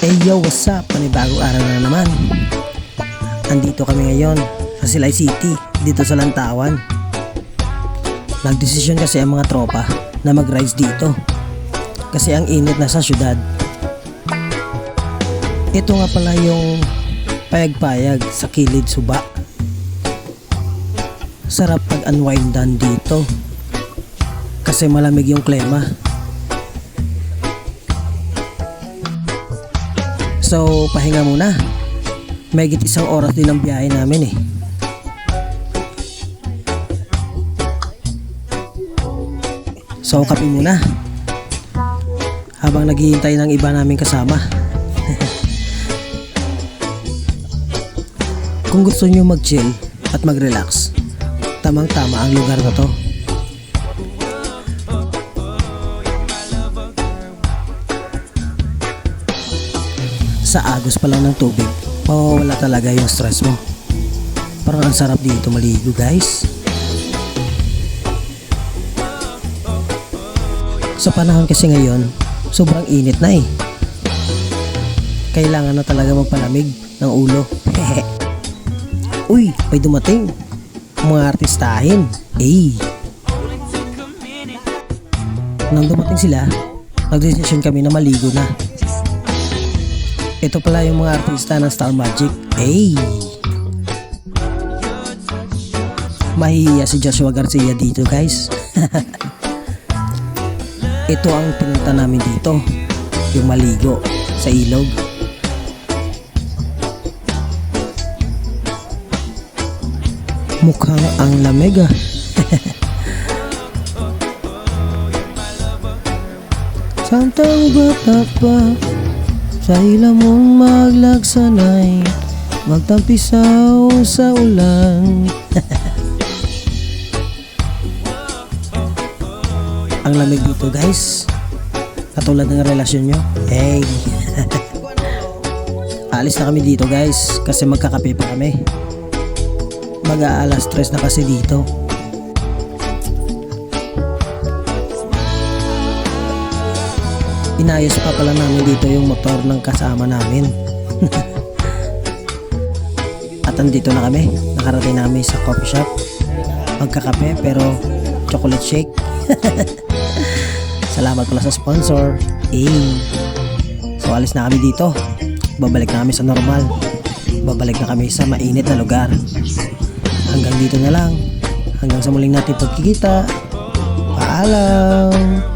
Hey yo, what's up? Panibagong araw na naman. Andito kami ngayon sa Silay City, dito sa Lantawan. Nagdesisyon kasi ang mga tropa na mag-rides dito kasi ang init na sa syudad. Ito nga pala yung payag-payag sa Kilid Suba. Sarap pag-unwindan dito kasi malamig yung klima. So, pahinga muna. Mahigit 1 oras din ang biyahe namin eh. So, kape muna habang naghihintay ng iba naming kasama. Kung gusto nyo mag-chill at mag-relax, tamang-tama ang lugar na to. Sa agos pa lang ng tubig, mawawala talaga yung stress mo. Parang ang sarap dito maligo, guys. Sa panahon kasi ngayon, sobrang init na eh. Kailangan na talaga magpalamig ng ulo. Uy, may dumating. Mga artistahin. Nang dumating sila, nagdesisyon kami na maligo na. Ito pala yung mga artista ng Star Magic. Mahihiya si Joshua Garcia dito, guys. Ito ang pinunta namin dito, yung maligo sa ilog. Mukhang ang lamig ah. Santang bata pa, sa ilamong maglagsanay, magtampisaw sa ulan. Ang lamig dito, guys. Katulad ng relasyon nyo. Alis na kami dito, guys, kasi magkakape pa kami. Mag-aalas 3 na kasi dito. Inayos pa pala namin dito yung motor ng kasama namin. At andito na kami. Nakarating namin sa coffee shop. Magkakape pero chocolate shake. Salamat pala sa sponsor. So alis na kami dito. Babalik na kami sa normal. Babalik na kami sa mainit na lugar. Hanggang dito na lang. Hanggang sa muling natin pagkikita. Paalam.